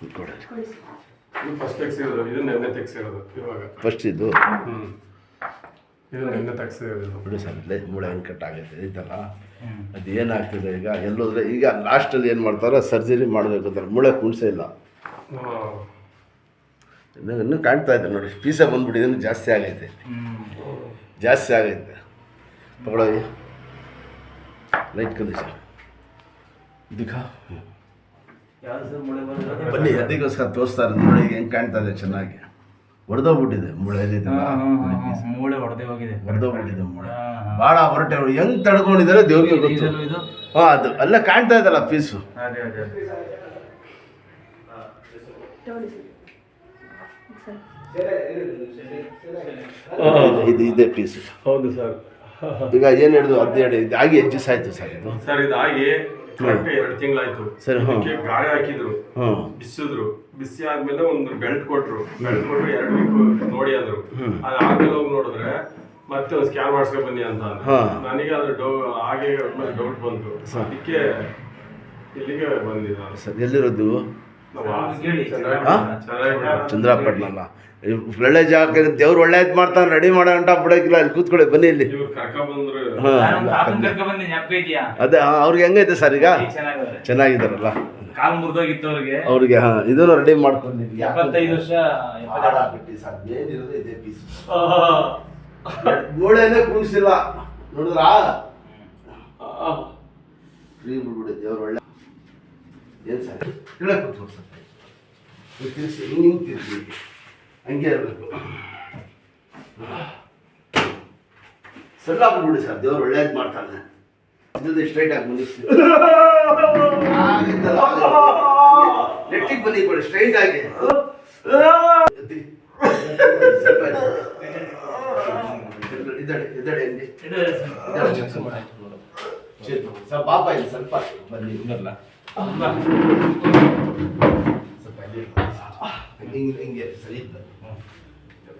ಇದು ಫಸ್ಟ್ ತೆಗ್ಸಿರೋದು, ಇದು ನೆನ್ನೆ ತೆಗ್ಸಿರೋದು ಇವಾಗ. ಫಸ್ಟ್ ಇದು ಇದು ನೆನ್ನೆ ತೆಗ್ಸಿರೋದು ಬಿಡಿ ಸರ್. ಇಲ್ಲೇ ಮೂಳೆ ಹೆಂಗೆ ಕಟ್ಟಾಗೈತೆ ಐತಲ್ಲ, ಅದು ಏನಾಗ್ತಿದೆ ಈಗ ಎಲ್ಲೋದ್ರೆ ಈಗ ಲಾಸ್ಟಲ್ಲಿ ಏನು ಮಾಡ್ತಾರೆ, ಸರ್ಜರಿ ಮಾಡಬೇಕು ಅಂತಾರೆ. ಮೂಳೆ ಕುಣಿಸೇ ಇಲ್ಲ, ಇನ್ನೂ ಕಾಣ್ತಾ ಇದೆ ನೋಡಿ. ಪೀಸ ಬಂದ್ಬಿಟ್ಟಿದೆ, ಜಾಸ್ತಿ ಆಗೈತೆ, ಜಾಸ್ತಿ ಆಗೈತೆ. ತಗೊಳ್ಳಿ ಲೈಟ್ ಕಂಡೀಷನ್ ದಿಖಾ ಬನ್ನಿ, ಅದಕ್ಕೋಸ್ಕರ ತೋರಿಸ್ತಾ ಇರೋದು ನೋಡಿ. ಹೆಂಗೆ ಕಾಣ್ತಾ ಇದೆ ಚೆನ್ನಾಗಿ. ಹೊಡೆದೋಗ್ಬಿಟ್ಟಿದೆ ಮೂಳೆ, ಮೂಳೆ ಹೊಡೆದೋಗ್ಬಿಟ್ಟಿದೆ ಮೂಳೆ. ಭಾಳ ಹೊರಟೆ ಹೆಂಗ್ ತಡ್ಕೊಂಡಿದ್ದಾರೆ ದೇವ್ರಿಗೆ ಗೊತ್ತು. ಅದು ಅಲ್ಲ ಕಾಣ್ತಾ ಇದಲ್ಲ ಪೀಸು. ಇದು ಇದೇ ಪೀಸು. ಹೌದು ಸರ್. ಈಗ ಏನು ಹಿಡಿದು 17 ಆಗಿ ಎಜ್ಜಸ್ ಆಯ್ತು ಸರ್. ಇದು ಸರ್ ಇದಾಗಿ 2 ತಿಂಗಳಾಯ್ತು. ಸರಿ. ಗಾಳಿ ಹಾಕಿದ್ರು, ಬಿಸಿದ್ರು. ಬಿಸಿ ಆದ್ಮೇಲೆ ಒಂದು ಬೆಲ್ಟ್ ಕೊಟ್ರು. 2 ವೀಕ್ ನೋಡಿ ಅಂದ್ರು. ಅದಾದ್ಮೇಲೆ ಹೋಗಿ ನೋಡಿದ್ರೆ ಮತ್ತೆ ಒಂದು ಸ್ಕ್ಯಾನ್ ಮಾಡಿಸ್ಕೊ ಬನ್ನಿ ಅಂತ. ನನಗೆ ಅದು ಹಾಗೆ ಡೌಟ್ ಬಂತು, ಅದಕ್ಕೆ ಇಲ್ಲಿಗೆ ಬಂದಿದ್ದ ಸರ್. ಎಲ್ಲಿರೋದು? ಚಂದ್ರಾಪಟ್ಟಣ. ಒಳ್ಳೆ ಜಾಗ, ದೇವ್ರು ಒಳ್ಳೇದ್ ಮಾಡ್ತಾನೆ, ರೆಡಿ ಮಾಡೋಂಟ ಬಿಡೋಕಿಲ್ಲ. ಅಲ್ಲಿ ಕೂತ್ಕೊಳ್ಳಿ, ಬನ್ನಿ ಇಲ್ಲಿ. ಅದೇ ಅವ್ರಿಗೆ ಹೆಂಗೈತೆ ಸರ್ ಈಗ? ಚೆನ್ನಾಗಿದ್ದಾರಲ್ಲ ಅವ್ರಿಗೆ. ಇದನ್ನು ರೆಡಿ ಮಾಡ್ಕೊಂಡಿದ್ವಿ. 75 ವರ್ಷ ಮೂಳೆನೇ ಕುಣಿಸಿಲ್ಲ ನೋಡಿದ್ರಾ? ಫ್ರೀ ಬಿಡ್ಬಿಡಿ, ದೇವ್ರು ಒಳ್ಳೆ. ಏನು ಸರ್ ಕೆಳಗೆ ಕೂತ್ಕೊಂಡು ಸರ್, ತಿರ್ಸಿ ಹಿಂಗೆ ತಿರ್ಸಿ, ಹಂಗೆ ಇರಬೇಕು. ಸಣ್ಣ ಬಿಡ್ಬಿಡಿ ಸರ್, ದೇವ್ರು ಒಳ್ಳೇದು ಮಾಡ್ತಾನೆ. ಇಲ್ಲದೆ ಸ್ಟ್ರೈಟ್ ಆಗಿ ಮುಗಿಸಿ, ನೆಟ್ಟಿಗೆ ಬನ್ನಿ ಕೊಡಿ, ಸ್ಟ್ರೈಟ್ ಆಗಿ. ಇದ್ದಾಳೆ ಸರ್. ಪಾಪ ಇದೆ ಸ್ವಲ್ಪ ಬನ್ನಿ. ಹಿಂಗೆ ಸರಿ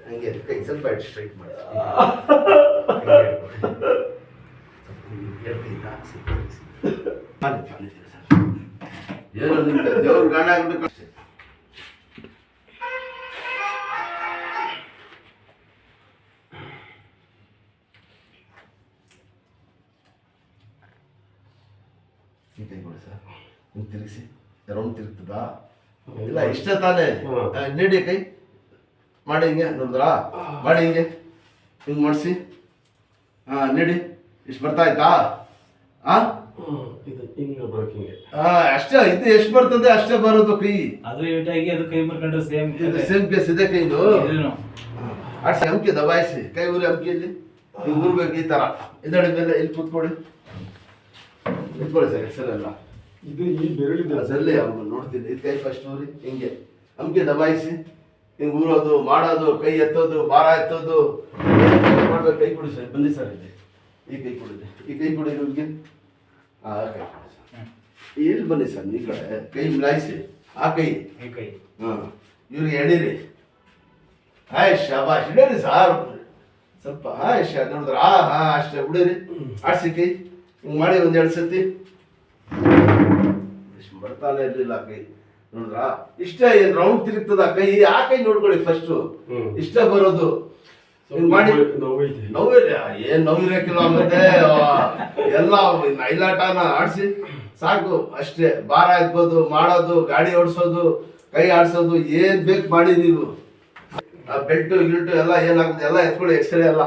ಹಂಗೆ ಕೈ ಸ್ವಲ್ಪ ಸ್ಟ್ರೈಟ್ ಮಾಡಿ. ಏನೋ ನಿಮ್ಗೆ ದೇವ್ರ ಗಾಣ ಆಗ್ಬೇಕು ಅಷ್ಟೇ. ಕೈ ಕೊಡಿ ಸರ್. ಹಿಂಗೆ ತಿರುಗಿಸಿ, ರೌಂಡ್ ತಿರುಗ್ತದಾ? ಇಲ್ಲ ಇಷ್ಟ ತಾನೇ. ನೀಡಿ ಕೈ ಮಾಡಿ, ಹಿಂಗೆ ನೋಡಿದ್ರಾ? ಮಾಡಿ ಹಿಂಗೆ ಹಿಂಗೆ ಮಾಡಿಸಿ. ನೀಡಿ. ಇಷ್ಟು ಬರ್ತಾ ಆಯ್ತಾ? ಅಷ್ಟೇ. ಇದು ಎಷ್ಟು ಬರ್ತದೆ ಅಷ್ಟೇ ಬರೋದು ಕೈ. ಸೇಮ್ ಕೇಸ್ ಇದೆ ಕೈದು. ಅಷ್ಟೇ ಅಂಕೆ ದಬಾಯಿಸಿ, ಕೈ ಊರಿ ಅಂಕೆಯಲ್ಲಿ ಹಿಂಗೆ ಊರ್ಬೇಕು ಈ ಥರ. ಇದಳಿ ಮೇಲೆ ಇಲ್ಲಿ ಕೂತ್ಕೊಳ್ಳಿ, ನಿಂತ್ಕೊಳ್ಳಿ ಸರ್. ಹೆಸರು ಎಲ್ಲ ಇದು ಈ ಬೆರಳಿದೆ ಅದರಲ್ಲಿ ಅವ್ನು ನೋಡ್ತೀನಿ. ಇದು ಕೈ ಫಸ್ಟ್ ಊರಿ ಹಿಂಗೆ ಅಂಕೆ ದಬಾಯಿಸಿ, ಹಿಂಗೆ ಊರೋದು ಮಾಡೋದು, ಕೈ ಎತ್ತೋದು, ಭಾರ ಎತ್ತೋದು ಮಾಡ್ಬೇಕು. ಕೈ ಕೊಡಿ ಸರ್. ಬನ್ನಿ ಸರ್, ಇಲ್ಲಿ ಈ ಕೈ ಕೊಡಿದೆ, ಈ ಕೈ ಕೊಡಿ ಇವ್ರಿಗೆ. ಕೈ ಕೊಡಿ ಸರ್. ಇಲ್ಲಿ ಬನ್ನಿ ಸರ್, ಈ ಕಡೆ ಕೈ ಮಿಲಾಯಿಸಿ. ಆ ಕೈ ಇವ್ರಿಗೆ ಎಳೀರಿ. ಶಾಬಾಷ್, ಇಡೀರಿ ಸಾರ್ ಸ್ವಲ್ಪ. ನೋಡಿದ್ರ? ಅಷ್ಟೇ ಬಿಡಿರಿ. ಆಡ್ಸಿ ಕೈ ಹಿಂಗೆ ಮಾಡಿ 1-2 ಸತಿ. ಬರ್ತಾನೆ ಇರ್ಲಿಲ್ಲ ಕೈ, ನೋಡ್ರಾ? ಇಷ್ಟ ಏನ್ ರೌಂಡ್ ತಿರುಗ್ತದ ಕೈ? ಆ ಕೈ ನೋಡ್ಕೊಳ್ಳಿ ಫಸ್ಟ್. ಇಷ್ಟ ಬರೋದು ಮಾಡಿ. ನೋವಿಲ್ಲ, ಏನ್ ನೋವಿರಕ್ಕಿಲ್ಲ. ಮತ್ತೆ ಎಲ್ಲ ನೈಲಾಟನ ಆಡ್ಸಿ ಸಾಕು ಅಷ್ಟೇ. ಭಾರ ಎತ್ಬೋದು, ಮಾಡೋದು, ಗಾಡಿ ಓಡಿಸೋದು, ಕೈ ಆಡ್ಸೋದು, ಏನ್ ಬೇಕು ಮಾಡಿ ನೀವು. ಬೆಲ್ಟು ಗಿಲ್ಟು ಎಲ್ಲ ಏನಾಗುತ್ತೆ ಎಲ್ಲ ಎತ್ಕೊಳ್ಳಿ. ಎಕ್ಸ್ರೇ ಎಲ್ಲ